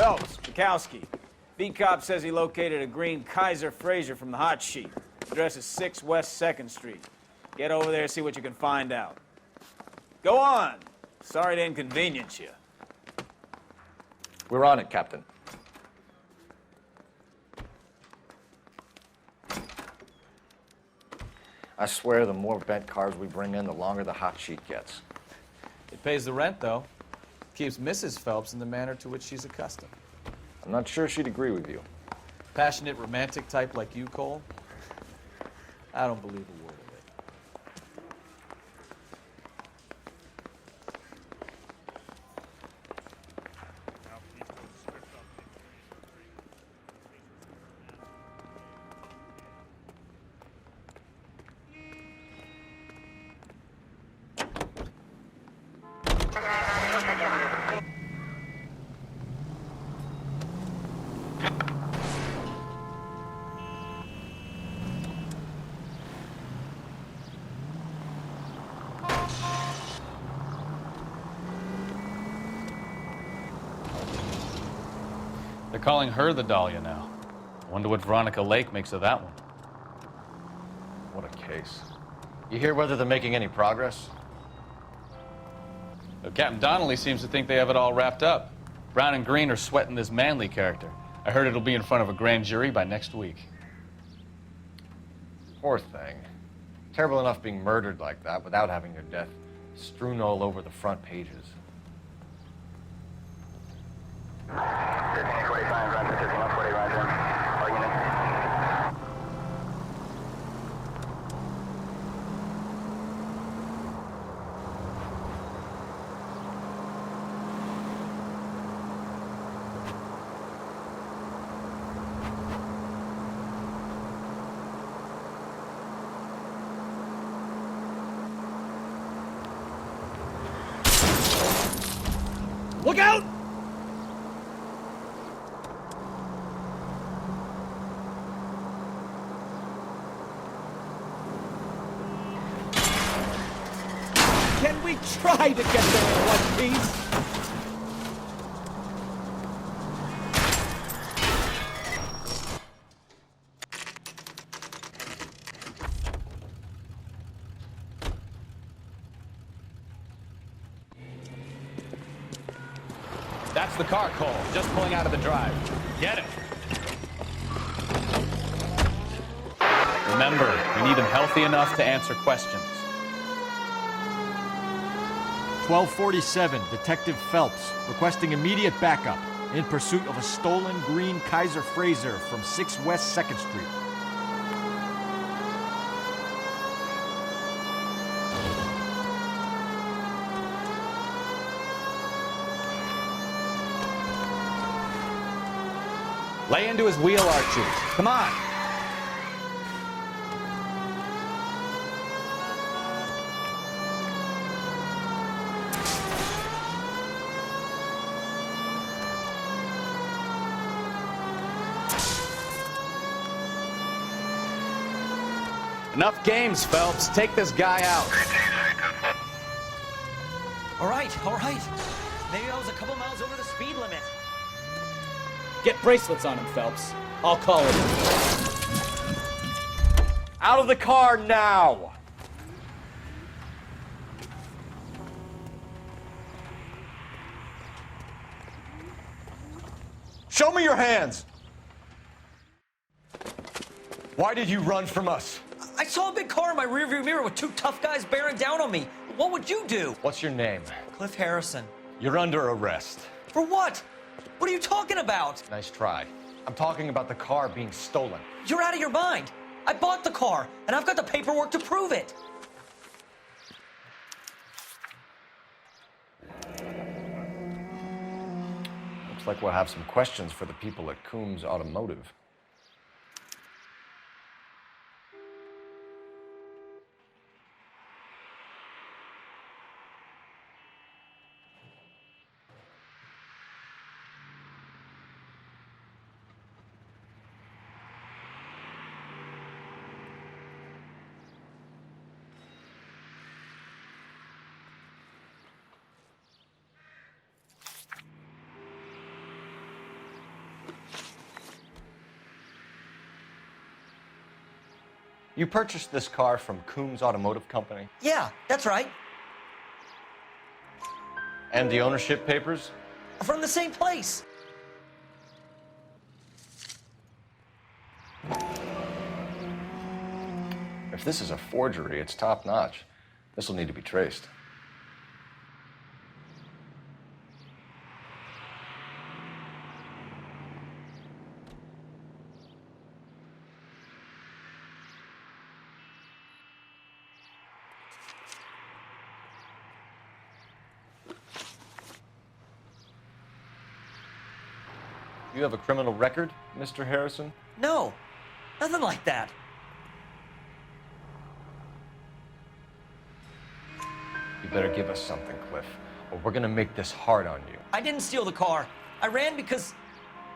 Phelps, Bukowski. V-Cop says he located a green Kaiser Frazer from the hot sheet. Address is 6 West 2nd Street. Get over there, see what you can find out. Go on. Sorry to inconvenience you. We're on it, Captain. I swear the more bent cars we bring in, the longer the hot sheet gets. It pays the rent, though. Keeps Mrs. Phelps in the manner to which she's accustomed. I'm not sure she'd agree with you. Passionate, romantic type like you, Cole? I don't believe a word of it. They're calling her the Dahlia now. I wonder what Veronica Lake makes of that one. What a case. You hear whether they're making any progress? Well, Captain Donnelly seems to think they have it all wrapped up. Brown and Green are sweating this Manley character. I heard it'll be in front of a grand jury by next week. Poor thing. Terrible enough being murdered like that without having their death strewn all over the front pages. Look out! Can we try to get there in one piece? That's the car, Cole. Just pulling out of the drive. Get him. Remember, we need him healthy enough to answer questions. 1247, Detective Phelps, requesting immediate backup in pursuit of a stolen green Kaiser Frazer from 6 West 2nd Street. Lay into his wheel arches. Come on. Enough games, Phelps. Take this guy out. All right. Maybe I was a couple miles over the speed limit. Get bracelets on him, Phelps. I'll call it. Out of the car now! Show me your hands! Why did you run from us? I saw a big car in my rearview mirror with 2 tough guys bearing down on me. What would you do? What's your name? Cliff Harrison. You're under arrest. For what? What are you talking about? Nice try. I'm talking about the car being stolen. You're out of your mind. I bought the car, and I've got the paperwork to prove it. Looks like we'll have some questions for the people at Coombs Automotive. You purchased this car from Coombs Automotive Company? Yeah, that's right. And the ownership papers? From the same place. If this is a forgery, it's top-notch. This will need to be traced. You have a criminal record, Mr. Harrison? No, nothing like that. You better give us something, Cliff, or we're gonna make this hard on you. I didn't steal the car. I ran because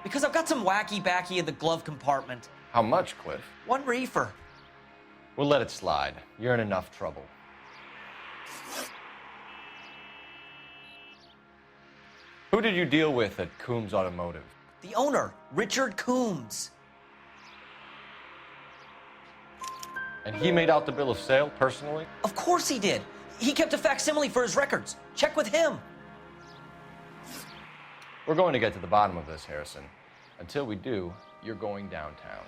I've got some wacky backy in the glove compartment. How much, Cliff? 1 reefer. We'll let it slide. You're in enough trouble. Who did you deal with at Coombs Automotive? The owner, Richard Coombs. And he made out the bill of sale personally? Of course he did. He kept a facsimile for his records. Check with him. We're going to get to the bottom of this, Harrison. Until we do, you're going downtown.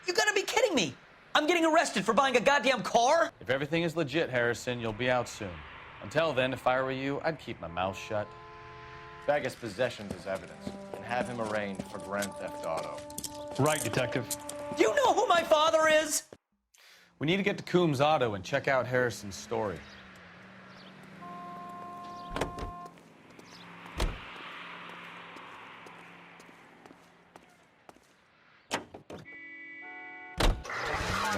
You gotta be kidding me. I'm getting arrested for buying a goddamn car? If everything is legit, Harrison, you'll be out soon. Until then, if I were you, I'd keep my mouth shut. Bag his possessions as evidence and have him arraigned for grand theft auto. Right, Detective. Do you know who my father is? We need to get to Coombs Auto and check out Harrison's story. You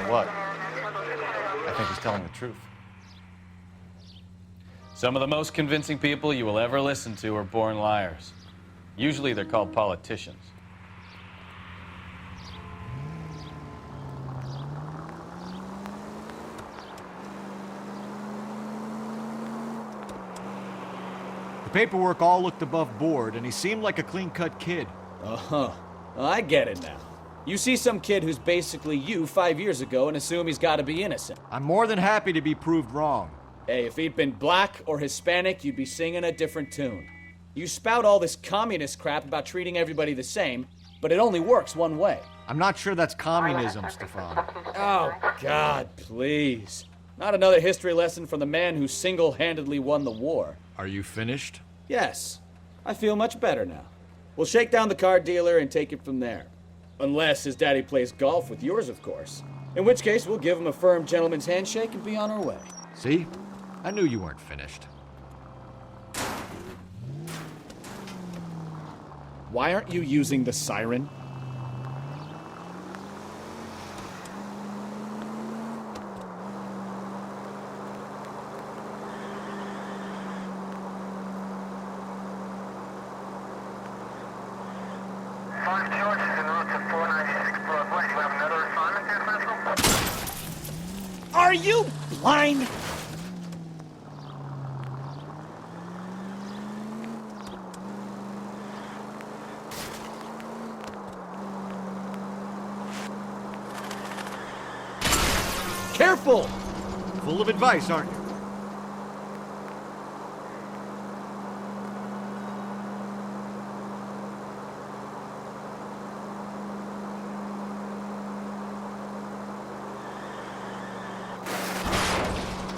know what? I think he's telling the truth. Some of the most convincing people you will ever listen to are born liars. Usually they're called politicians. The paperwork all looked above board, and he seemed like a clean-cut kid. Oh, well, I get it now. You see some kid who's basically you 5 years ago and assume he's got to be innocent. I'm more than happy to be proved wrong. Hey, if he'd been black or Hispanic, you'd be singing a different tune. You spout all this communist crap about treating everybody the same, but it only works one way. I'm not sure that's communism, Stefan. Oh, God, please. Not another history lesson from the man who single-handedly won the war. Are you finished? Yes, I feel much better now. We'll shake down the car dealer and take it from there. Unless his daddy plays golf with yours, of course. In which case, we'll give him a firm gentleman's handshake and be on our way. See? I knew you weren't finished. Why aren't you using the siren? Are you blind? Careful! Full of advice, aren't you?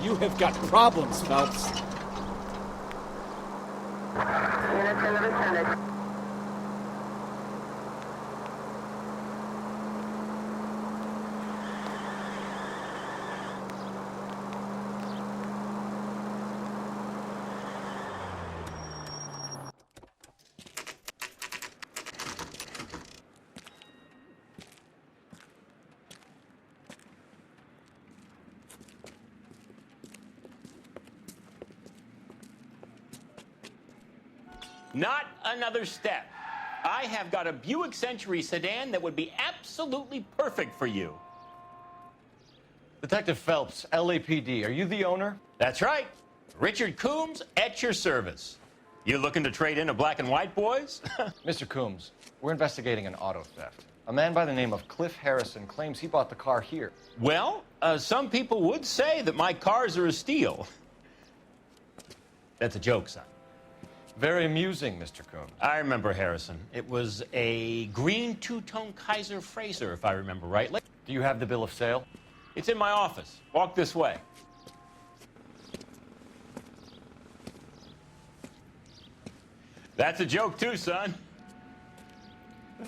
You have got problems, Phelps. Not another step. I have got a Buick Century sedan that would be absolutely perfect for you. Detective Phelps, LAPD, are you the owner? That's right. Richard Coombs at your service. You looking to trade in a black and white, boys? Mr. Coombs, we're investigating an auto theft. A man by the name of Cliff Harrison claims he bought the car here. Well, some people would say that my cars are a steal. That's a joke, son. Very amusing, Mr. Coombs. I remember Harrison. It was a green two-tone Kaiser Frazer, if I remember rightly. Do you have the bill of sale? It's in my office. Walk this way. That's a joke, too, son.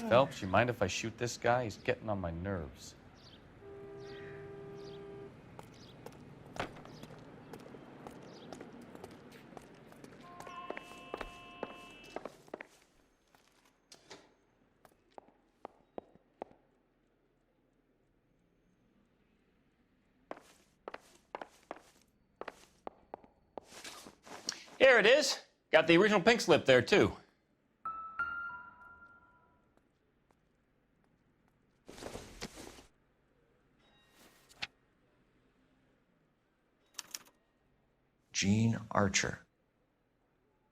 Phelps, you mind if I shoot this guy? He's getting on my nerves. Here it is. Got the original pink slip there, too. Gene Archer,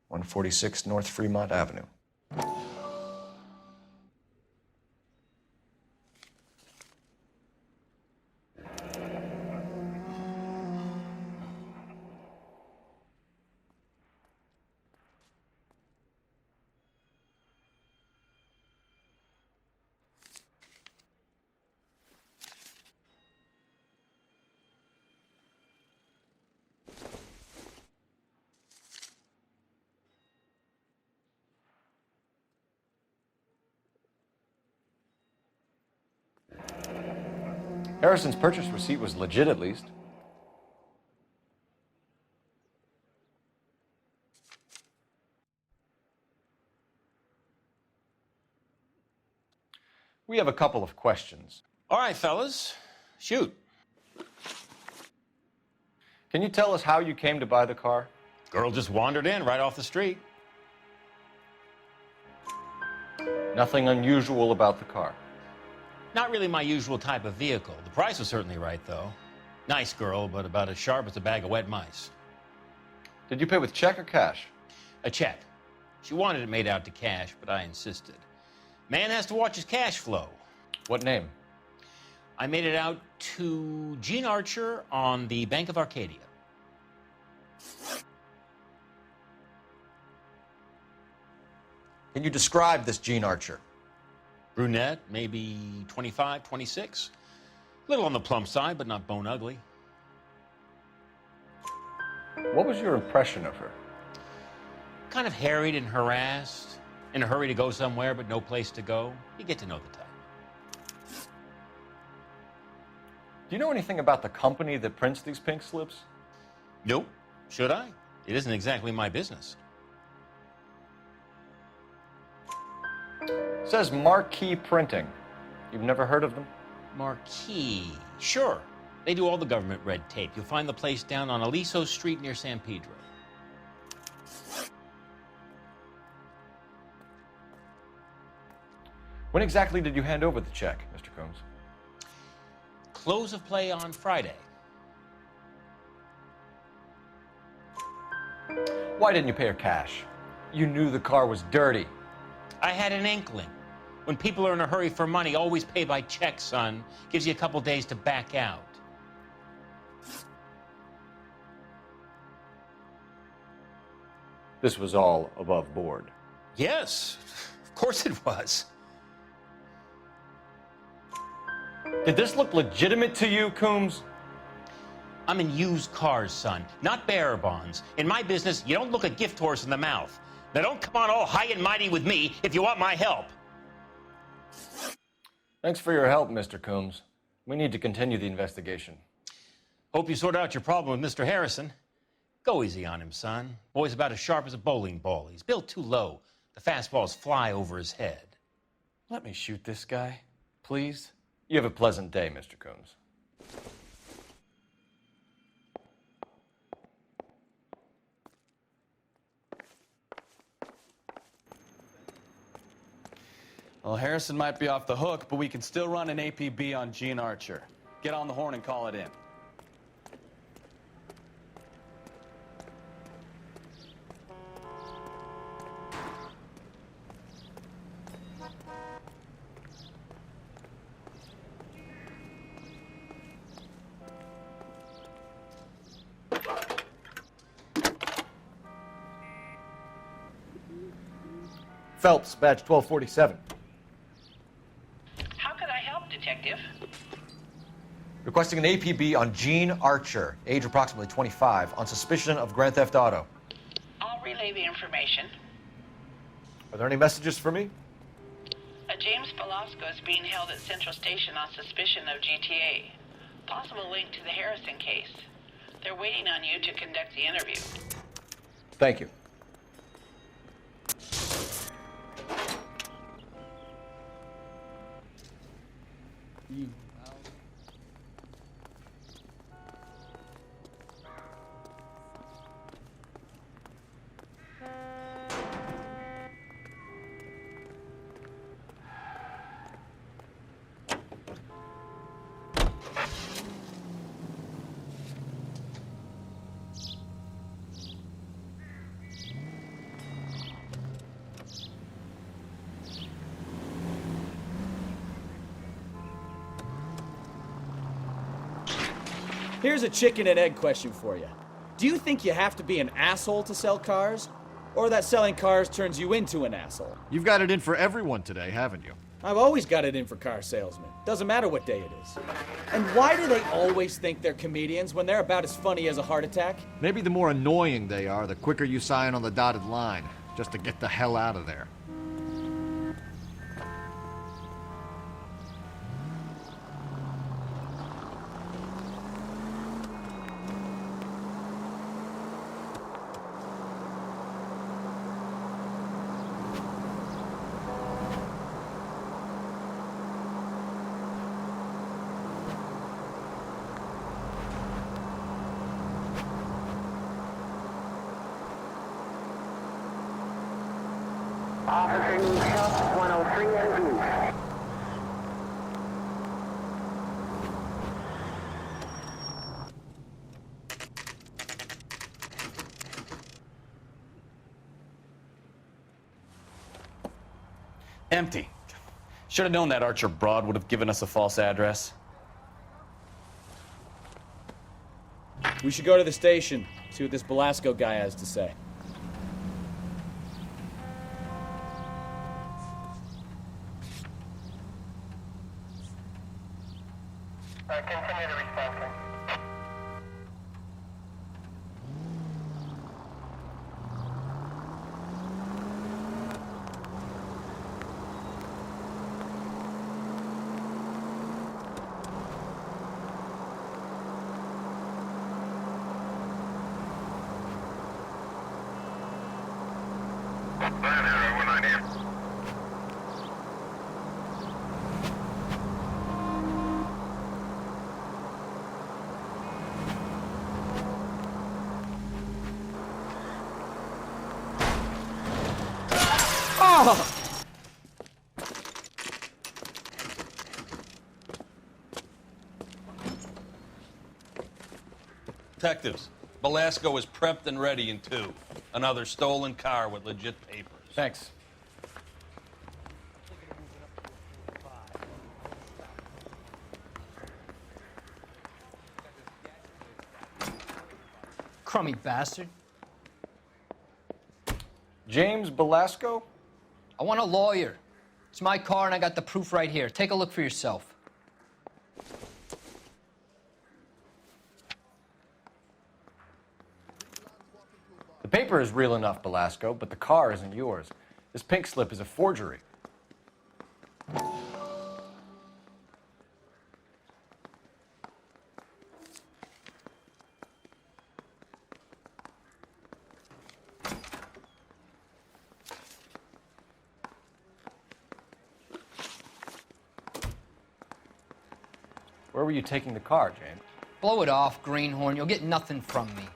146 North Fremont Avenue. Harrison's purchase receipt was legit, at least. We have a couple of questions. All right, fellas. Shoot. Can you tell us how you came to buy the car? Girl just wandered in right off the street. Nothing unusual about the car. Not really my usual type of vehicle. The price was certainly right, though. Nice girl, but about as sharp as a bag of wet mice. Did you pay with check or cash? A check. She wanted it made out to cash, but I insisted. Man has to watch his cash flow. What name? I made it out to Gene Archer on the Bank of Arcadia. Can you describe this Gene Archer? Brunette, maybe 25, 26. Little on the plump side, but not bone ugly. What was your impression of her? Kind of harried and harassed. In a hurry to go somewhere, but no place to go. You get to know the type. Do you know anything about the company that prints these pink slips? Nope. Should I? It isn't exactly my business. It says Marquee Printing. You've never heard of them? Marquee. Sure. They do all the government red tape. You'll find the place down on Aliso Street near San Pedro. When exactly did you hand over the check, Mr. Coombs? Close of play on Friday. Why didn't you pay her cash? You knew the car was dirty. I had an inkling. When people are in a hurry for money, always pay by check, son. Gives you a couple days to back out. This was all above board. Yes, of course it was. Did this look legitimate to you, Coombs? I'm in used cars, son, not bearer bonds. In my business, you don't look a gift horse in the mouth. Now don't come on all high and mighty with me if you want my help. Thanks for your help, Mr. Coombs. We need to continue the investigation. Hope you sort out your problem with Mr. Harrison. Go easy on him, son. Boy's about as sharp as a bowling ball. He's built too low. The fastballs fly over his head. Let me shoot this guy, please. You have a pleasant day, Mr. Coombs. Well, Harrison might be off the hook, but we can still run an APB on Gene Archer. Get on the horn and call it in. Phelps, badge 1247. How could I help, Detective? Requesting an APB on Gene Archer, age approximately 25, on suspicion of Grand Theft Auto. I'll relay the information. Are there any messages for me? A James Velasco is being held at Central Station on suspicion of GTA. Possible link to the Harrison case. They're waiting on you to conduct the interview. Thank you. Here's a chicken and egg question for you. Do you think you have to be an asshole to sell cars? Or that selling cars turns you into an asshole? You've got it in for everyone today, haven't you? I've always got it in for car salesmen. Doesn't matter what day it is. And why do they always think they're comedians when they're about as funny as a heart attack? Maybe the more annoying they are, the quicker you sign on the dotted line, just to get the hell out of there. Officer needs help, 103 and view. Empty. Should have known that Archer broad would have given us a false address. We should go to the station, see what this Velasco guy has to say. Continue to respond. Detectives, Velasco is prepped and ready in 2. Another stolen car with legit papers. Thanks. Crummy bastard. James Velasco? I want a lawyer. It's my car and I got the proof right here. Take a look for yourself. The paper is real enough, Velasco, but the car isn't yours. This pink slip is a forgery. Where were you taking the car, James? Blow it off, greenhorn. You'll get nothing from me.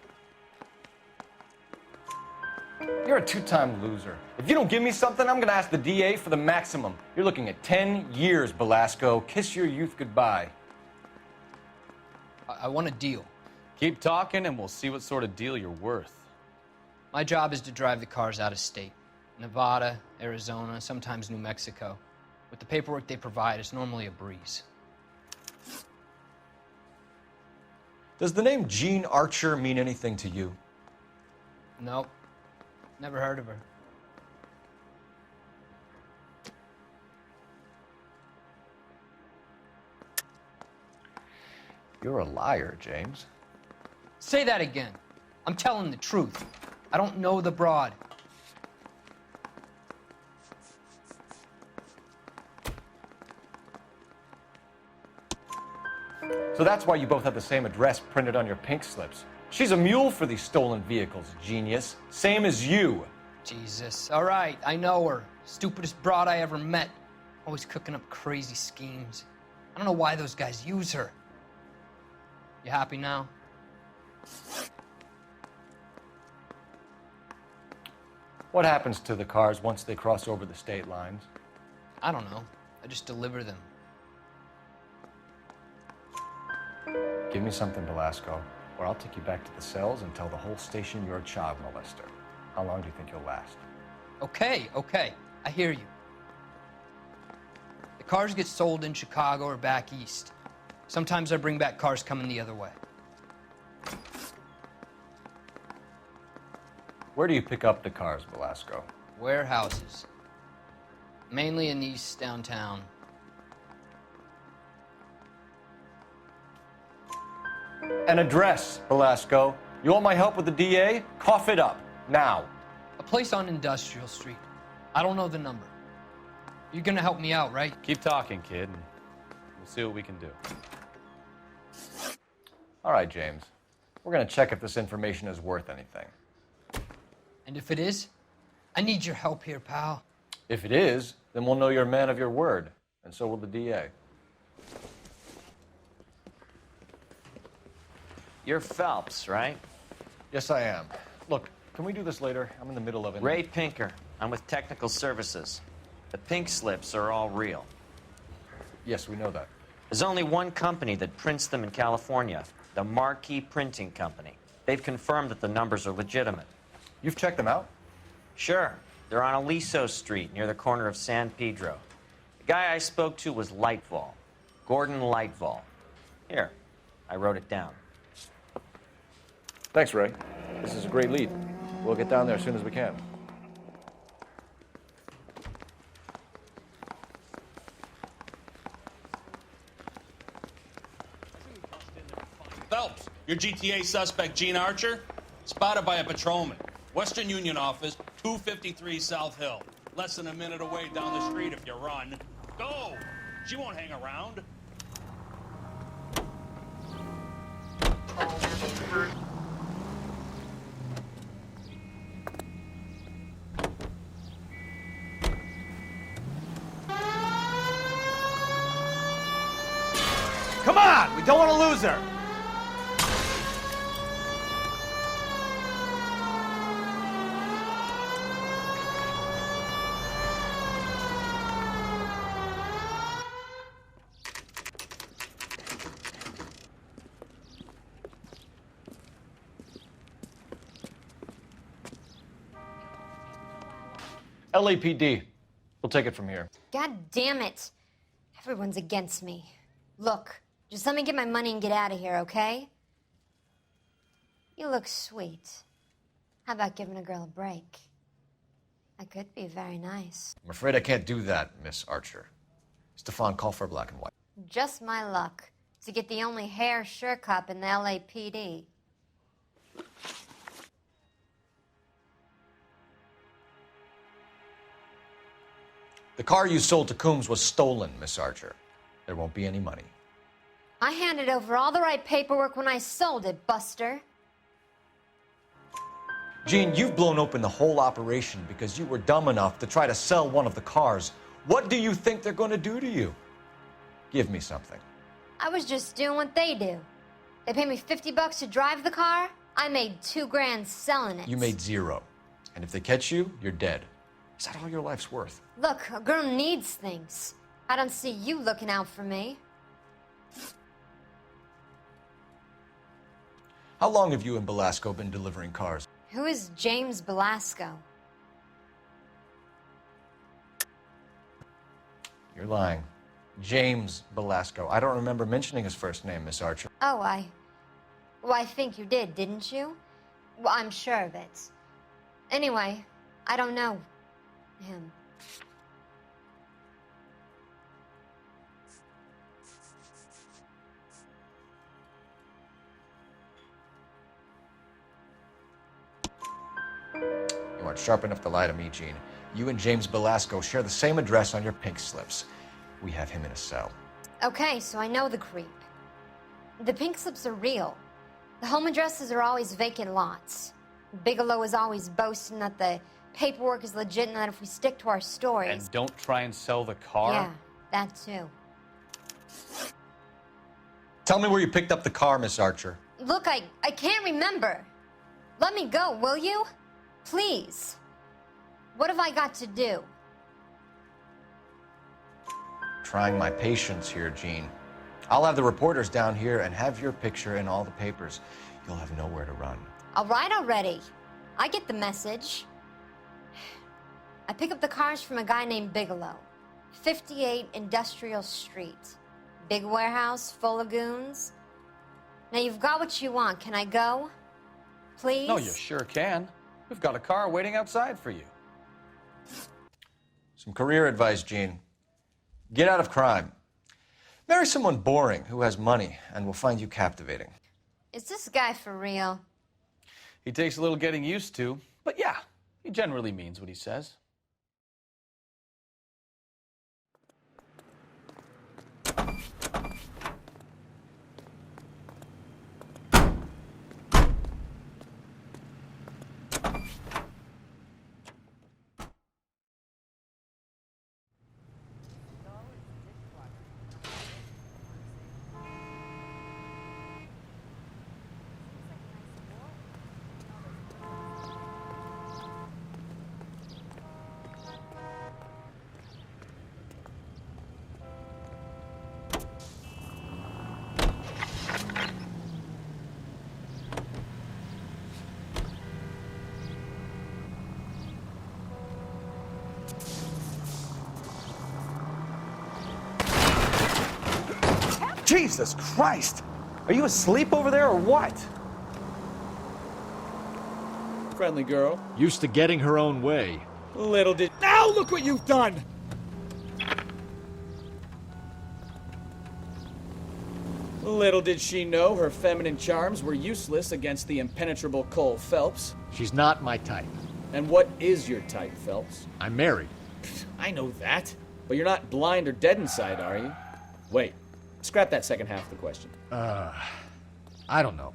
You're a two-time loser. If you don't give me something, I'm gonna ask the DA for the maximum. You're looking at 10 years, Velasco. Kiss your youth goodbye. I want a deal. Keep talking and we'll see what sort of deal you're worth. My job is to drive the cars out of state. Nevada, Arizona, sometimes New Mexico. With the paperwork they provide, it's normally a breeze. Does the name Gene Archer mean anything to you? Nope. Never heard of her. You're a liar, James. Say that again. I'm telling the truth. I don't know the broad. So that's why you both have the same address printed on your pink slips. She's a mule for these stolen vehicles, genius. Same as you. Jesus. All right, I know her. Stupidest broad I ever met. Always cooking up crazy schemes. I don't know why those guys use her. You happy now? What happens to the cars once they cross over the state lines? I don't know. I just deliver them. Give me something, Velasco, or I'll take you back to the cells and tell the whole station you're a child molester. How long do you think you'll last? Okay, okay. I hear you. The cars get sold in Chicago or back east. Sometimes I bring back cars coming the other way. Where do you pick up the cars, Velasco? Warehouses. Mainly in East downtown. An address, Velasco. You want my help with the DA? Cough it up, now. A place on Industrial Street. I don't know the number. You're gonna help me out, right? Keep talking, kid, and we'll see what we can do. All right, James. We're gonna check if this information is worth anything. And if it is, I need your help here, pal. If it is, then we'll know you're a man of your word, and so will the DA. You're Phelps, right? Yes, I am. Look, can we do this later? I'm in the middle of it. Ray Pinker. I'm with Technical Services. The pink slips are all real. Yes, we know that. There's only one company that prints them in California, the Marquee Printing Company. They've confirmed that the numbers are legitimate. You've checked them out? Sure. They're on Aliso Street, near the corner of San Pedro. The guy I spoke to was Lightfall. Gordon Lightfall. Here, I wrote it down. Thanks, Ray. This is a great lead. We'll get down there as soon as we can. Phelps, your GTA suspect, Gene Archer, spotted by a patrolman. Western Union office, 253 South Hill. Less than a minute away down the street if you run. Go! She won't hang around. Come on! We don't want to lose her! LAPD. We'll take it from here. God damn it. Everyone's against me. Look, just let me get my money and get out of here, okay? You look sweet. How about giving a girl a break? I could be very nice. I'm afraid I can't do that, Miss Archer. Stefan, call for black and white. Just my luck to get the only hair sure cop in the LAPD. The car you sold to Coombs was stolen, Miss Archer. There won't be any money. I handed over all the right paperwork when I sold it, Buster. Gene, you've blown open the whole operation because you were dumb enough to try to sell one of the cars. What do you think they're going to do to you? Give me something. I was just doing what they do. They paid me $50 to drive the car. I made $2 grand selling it. You made zero. And if they catch you, you're dead. Is that all your life's worth? Look, a girl needs things. I don't see you looking out for me. How long have you and Belasco been delivering cars? Who is James Belasco? You're lying. James Belasco. I don't remember mentioning his first name, Miss Archer. Oh, well, I think you did, didn't you? Well, I'm sure of it. Anyway, I don't know him. passport, sharp enough to lie to me, Gene. You and James Belasco share the same address on your pink slips. We have him in a cell. Okay, so I know the creep. The pink slips are real. The home addresses are always vacant lots. Bigelow is always boasting that the paperwork is legit and that if we stick to our stories... And don't try and sell the car? Yeah, that too. Tell me where you picked up the car, Miss Archer. Look, I can't remember. Let me go, will you? Please. What have I got to do? Trying my patience here, Gene. I'll have the reporters down here and have your picture in all the papers. You'll have nowhere to run. All right already. I get the message. I pick up the cars from a guy named Bigelow. 58 Industrial Street. Big warehouse, full of goons. Now you've got what you want. Can I go? Please? No, you sure can. We've got a car waiting outside for you. Some career advice, Gene. Get out of crime. Marry someone boring who has money and will find you captivating. Is this guy for real? He takes a little getting used to, but yeah, he generally means what he says. Jesus Christ! Are you asleep over there or what? Friendly girl. Used to getting her own way. Little did... Now look what you've done! Little did she know her feminine charms were useless against the impenetrable Cole Phelps. She's not my type. And what is your type, Phelps? I'm married. I know that. But you're not blind or dead inside, are you? Wait. Scrap that second half of the question. I don't know.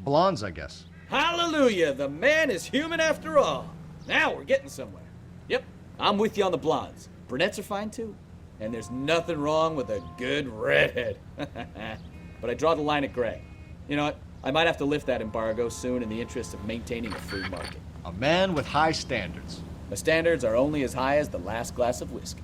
Blondes, I guess. Hallelujah! The man is human after all. Now we're getting somewhere. Yep, I'm with you on the blondes. Brunettes are fine too. And there's nothing wrong with a good redhead. But I draw the line at gray. You know what? I might have to lift that embargo soon in the interest of maintaining a free market. A man with high standards. The standards are only as high as the last glass of whiskey.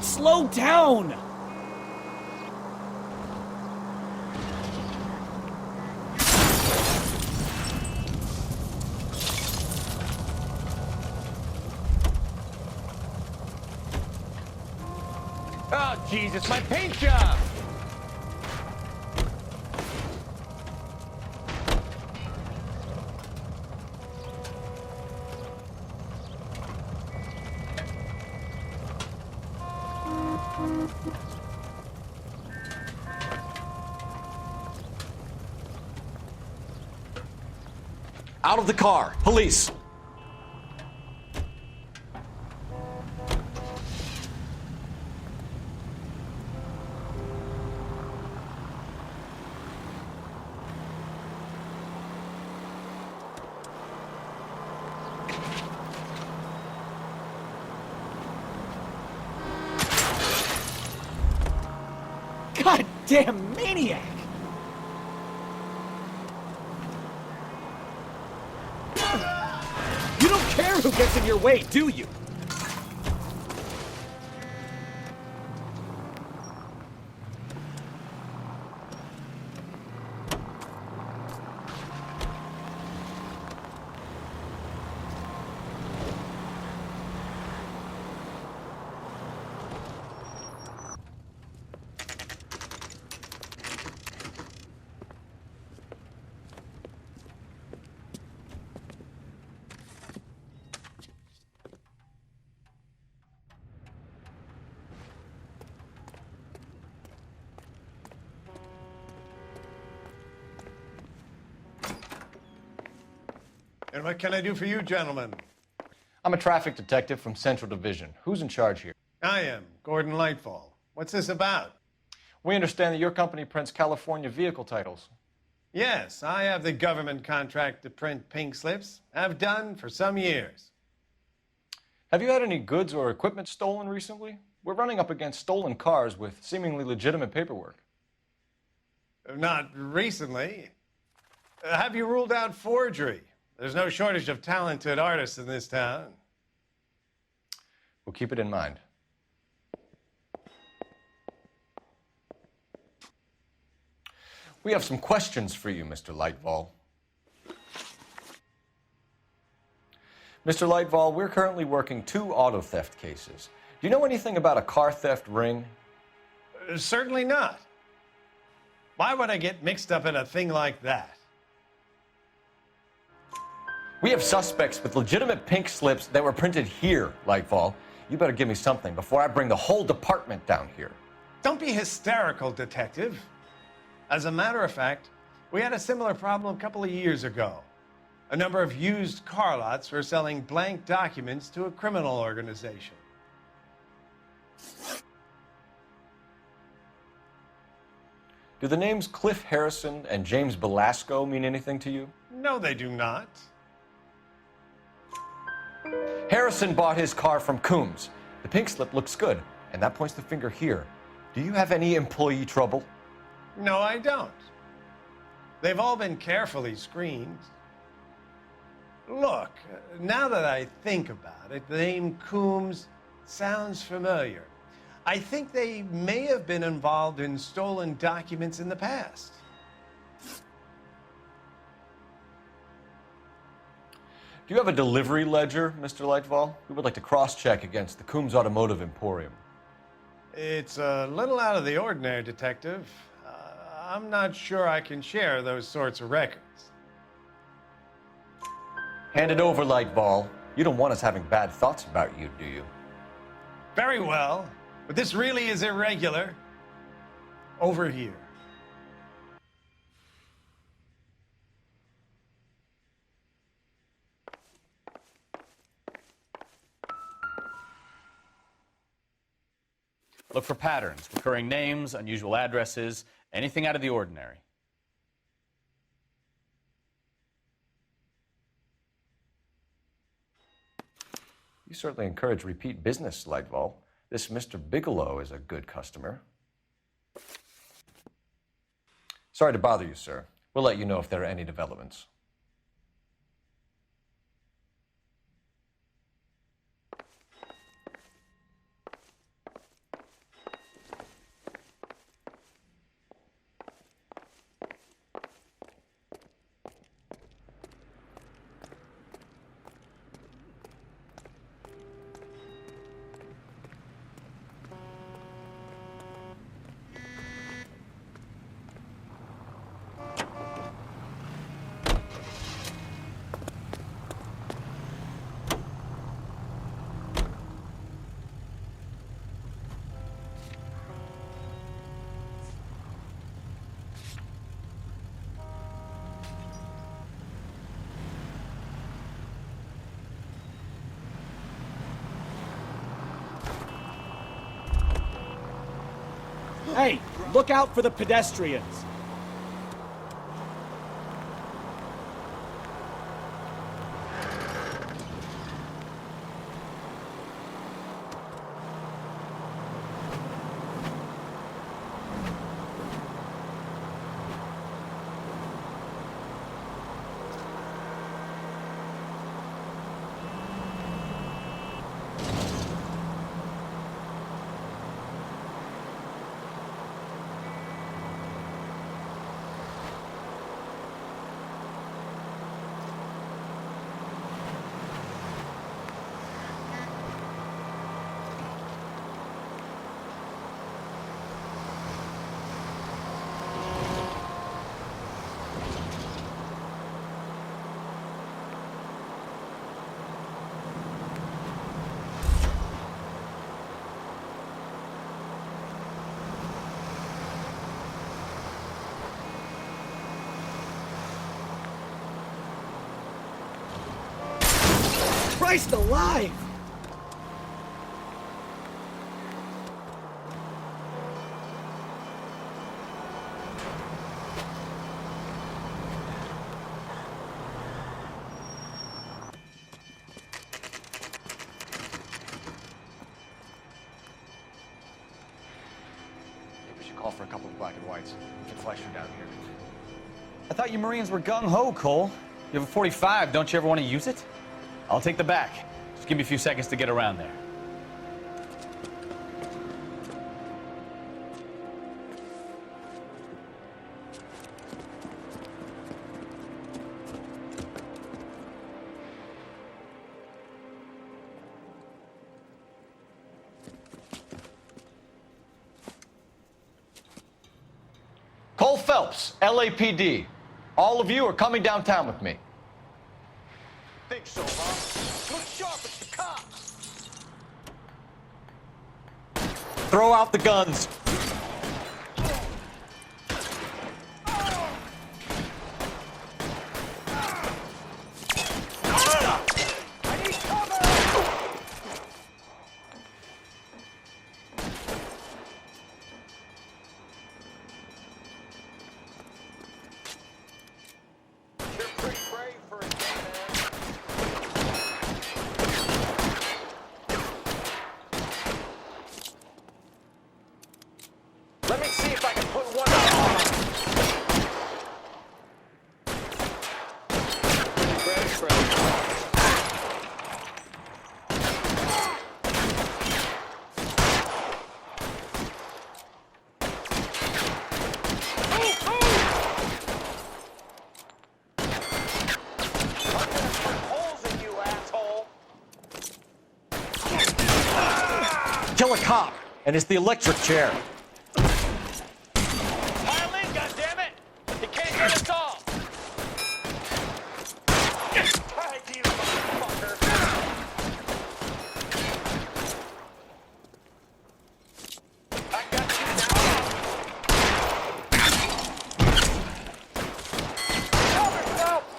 Slow down! Oh, Jesus, my paint job! Out of the car. Police. Goddamn maniac! You don't care who gets in your way, do you? And what can I do for you, gentlemen? I'm a traffic detective from Central Division. Who's in charge here? I am, Gordon Lightfall. What's this about? We understand that your company prints California vehicle titles. Yes, I have the government contract to print pink slips. Have done for some years. Have you had any goods or equipment stolen recently? We're running up against stolen cars with seemingly legitimate paperwork. Not recently. Have you ruled out forgery? There's no shortage of talented artists in this town. We'll keep it in mind. We have some questions for you, Mr. Lightfall. Mr. Lightfall, we're currently working 2 auto theft cases. Do you know anything about a car theft ring? Certainly not. Why would I get mixed up in a thing like that? We have suspects with legitimate pink slips that were printed here, Lightfall. You better give me something before I bring the whole department down here. Don't be hysterical, Detective. As a matter of fact, we had a similar problem a couple of years ago. A number of used car lots were selling blank documents to a criminal organization. Do the names Cliff Harrison and James Belasco mean anything to you? No, they do not. Harrison bought his car from Coombs. The pink slip looks good, and that points the finger here. Do you have any employee trouble? No, I don't. They've all been carefully screened. Look, now that I think about it, the name Coombs sounds familiar. I think they may have been involved in stolen documents in the past. Do you have a delivery ledger, Mr. Lightfall? We would like to cross-check against the Coombs Automotive Emporium. It's a little out of the ordinary, Detective. I'm not sure I can share those sorts of records. Hand it over, Lightfall. You don't want us having bad thoughts about you, do you? Very well, but this really is irregular. Over here. Look for patterns, recurring names, unusual addresses, anything out of the ordinary. You certainly encourage repeat business, Lightfall. This Mr. Bigelow is a good customer. Sorry to bother you, sir. We'll let you know if there are any developments. Hey, look out for the pedestrians. Christ alive! We should call for a couple of black and whites. We can flash you down here. I thought you Marines were gung-ho, Cole. You have a 45. Don't you ever want to use it? I'll take the back. Just give me a few seconds to get around there. Cole Phelps, LAPD. All of you are coming downtown with me. Think so, huh? Look sharp at the cops. Throw out the guns. I need cover! You're pretty brave for a dead man. Let me see if I can put one on. Kill a cop, and it's the electric chair. Pile in, goddammit! You can't get us all! Tag you, motherfucker! I got you now! Cover, Phelps!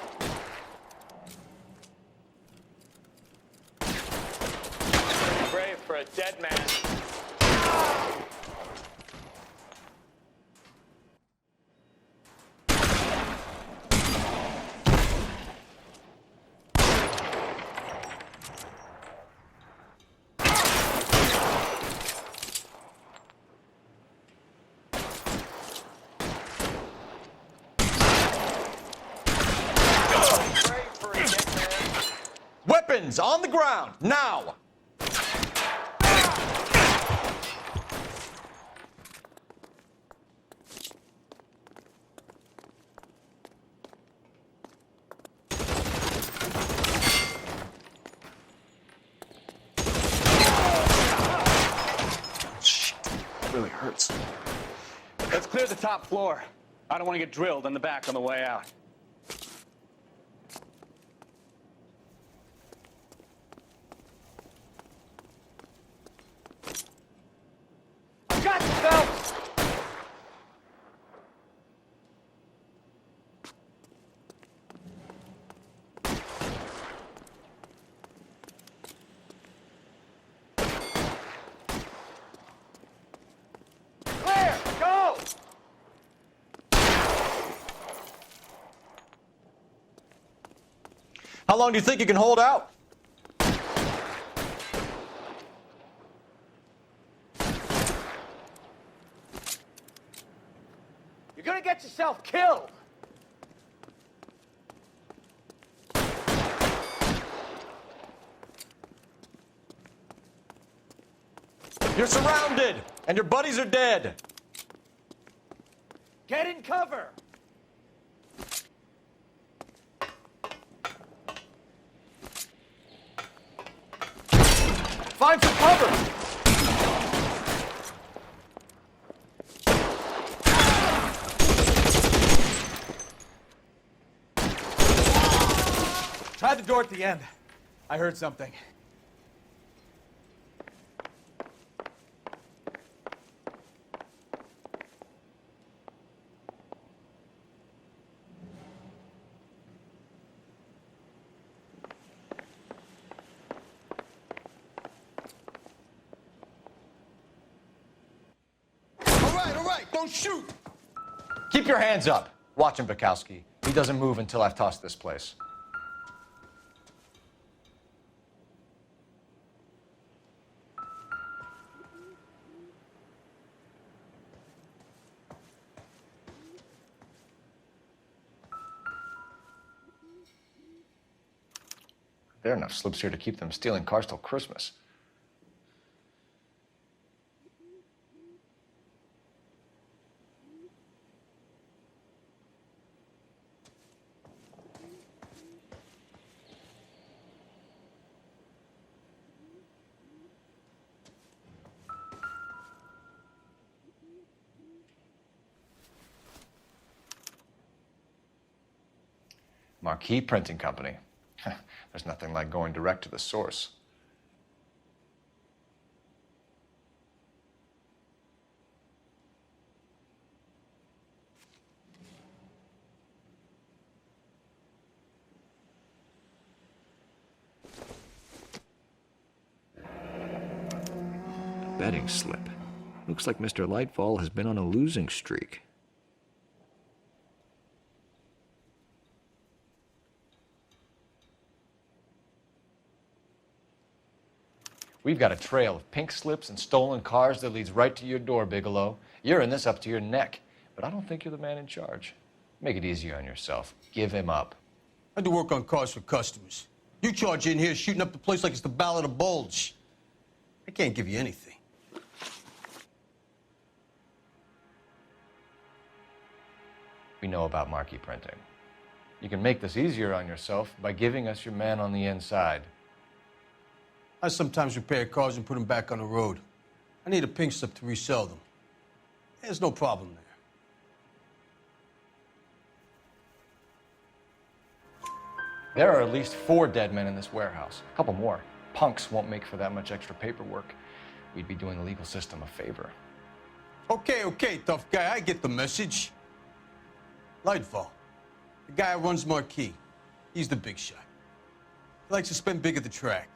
Brave for a dead man. Weapons on the ground, now! Shit, really hurts. Let's clear the top floor. I don't want to get drilled in the back on the way out. I got you, Phelps! Clear! Go! How long do you think you can hold out? You're gonna get yourself killed! You're surrounded, and your buddies are dead. Get in cover! Find some cover! Try the door at the end. I heard something. Don't shoot! Keep your hands up. Watch him, Bukowski. He doesn't move until I've tossed this place. There are enough slips here to keep them stealing cars till Christmas. Marquee Printing Company. There's nothing like going direct to the source. Betting slip. Looks like Mr. Lightfall has been on a losing streak. We've got a trail of pink slips and stolen cars that leads right to your door, Bigelow. You're in this up to your neck, but I don't think you're the man in charge. Make it easier on yourself. Give him up. I do work on cars for customers. You charge in here shooting up the place like it's the Ballad of Bulge. I can't give you anything. We know about Marquee Printing. You can make this easier on yourself by giving us your man on the inside. I sometimes repair cars and put them back on the road. I need a pink slip to resell them. There's no problem there. There are at least 4 dead men in this warehouse. A couple more. Punks won't make for that much extra paperwork. We'd be doing the legal system a favor. Okay, tough guy. I get the message. Lightfall, the guy who runs Marquee. He's the big shot. He likes to spend big at the track.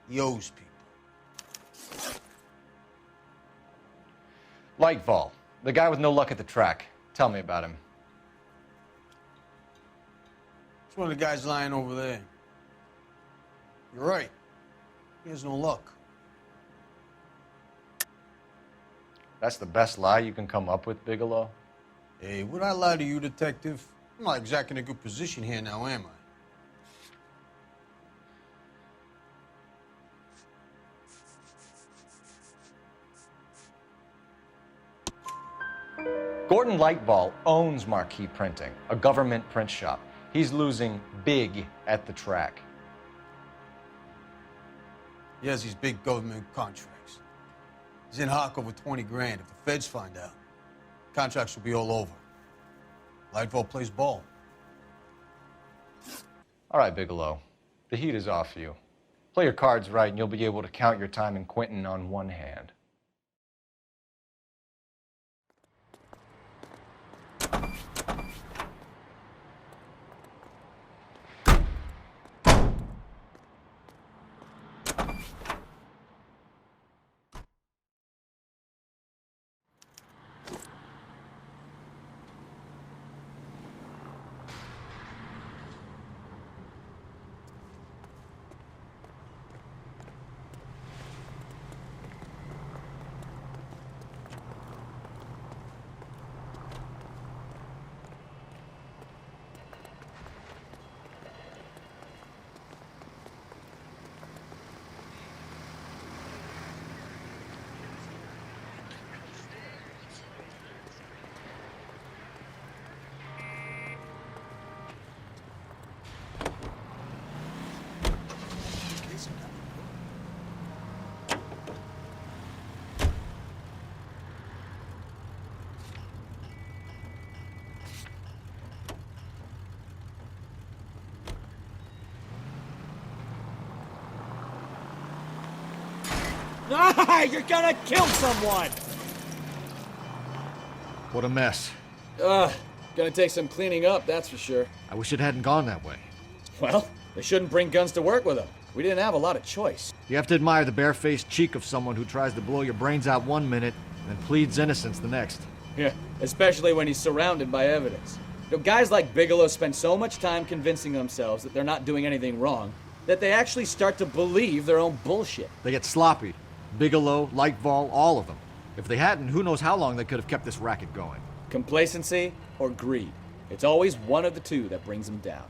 He owes people. Lightfall, the guy with no luck at the track. Tell me about him. It's one of the guys lying over there. You're right. He has no luck. That's the best lie you can come up with, Bigelow? Hey, would I lie to you, detective? I'm not exactly in a good position here now, am I? Gordon Lightfall owns Marquee Printing, a government print shop. He's losing big at the track. He has these big government contracts. He's in hock over 20 grand. If the feds find out, contracts will be all over. Lightfall plays ball. All right, Bigelow. The heat is off you. Play your cards right and you'll be able to count your time in Quentin on one hand. Ah, you're gonna kill someone! What a mess. Gonna take some cleaning up, that's for sure. I wish it hadn't gone that way. Well, they shouldn't bring guns to work with them. We didn't have a lot of choice. You have to admire the barefaced cheek of someone who tries to blow your brains out one minute and pleads innocence the next. Yeah, especially when he's surrounded by evidence. You know, guys like Bigelow spend so much time convincing themselves that they're not doing anything wrong that they actually start to believe their own bullshit. They get sloppy. Bigelow, Lightfall, all of them. If they hadn't, who knows how long they could have kept this racket going. Complacency or greed. It's always one of the two that brings them down.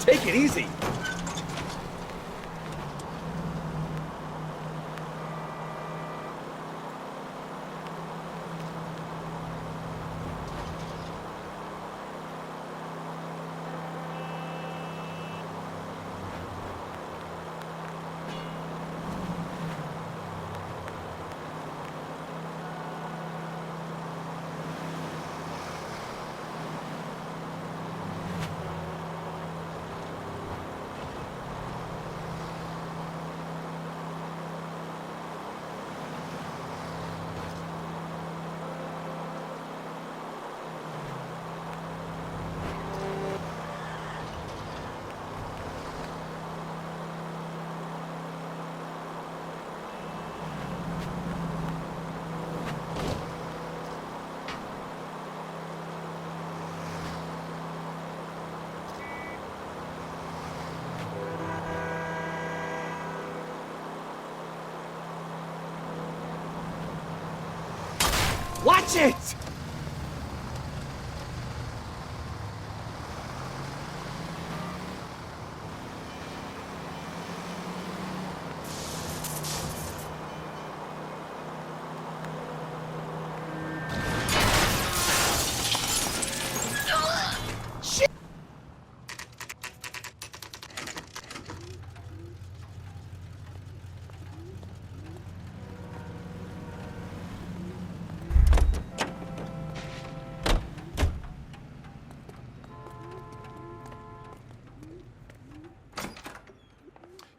Take it easy. Watch it!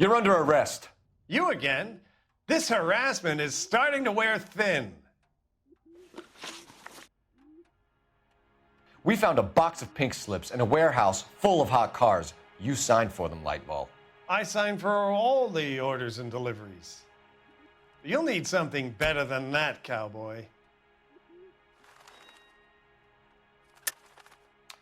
You're under arrest. You again? This harassment is starting to wear thin. We found a box of pink slips in a warehouse full of hot cars. You signed for them, Lightball. I signed for all the orders and deliveries. You'll need something better than that, cowboy.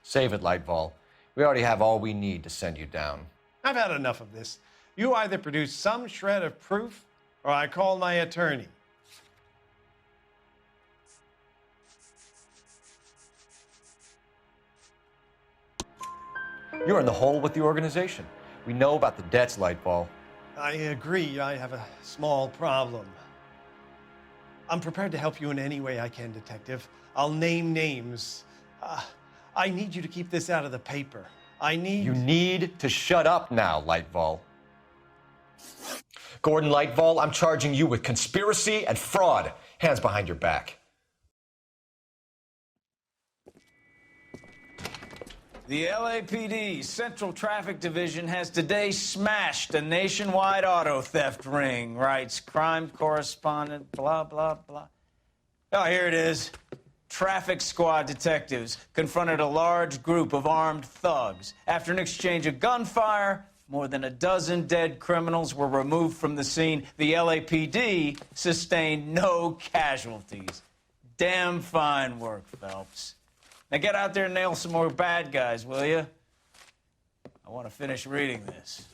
Save it, Lightball. We already have all we need to send you down. I've had enough of this. You either produce some shred of proof, or I call my attorney. You're in the hole with the organization. We know about the debts, Lightball. I agree, I have a small problem. I'm prepared to help you in any way I can, Detective. I'll name names. I need you to keep this out of the paper. You need to shut up now, Lightball. Gordon Lightball, I'm charging you with conspiracy and fraud. Hands behind your back. The LAPD Central Traffic Division has today smashed a nationwide auto theft ring, writes crime correspondent, blah, blah, blah. Oh, here it is. Traffic squad detectives confronted a large group of armed thugs. After an exchange of gunfire, more than a dozen dead criminals were removed from the scene. The LAPD sustained no casualties. Damn fine work, Phelps. Now get out there and nail some more bad guys, will you? I want to finish reading this.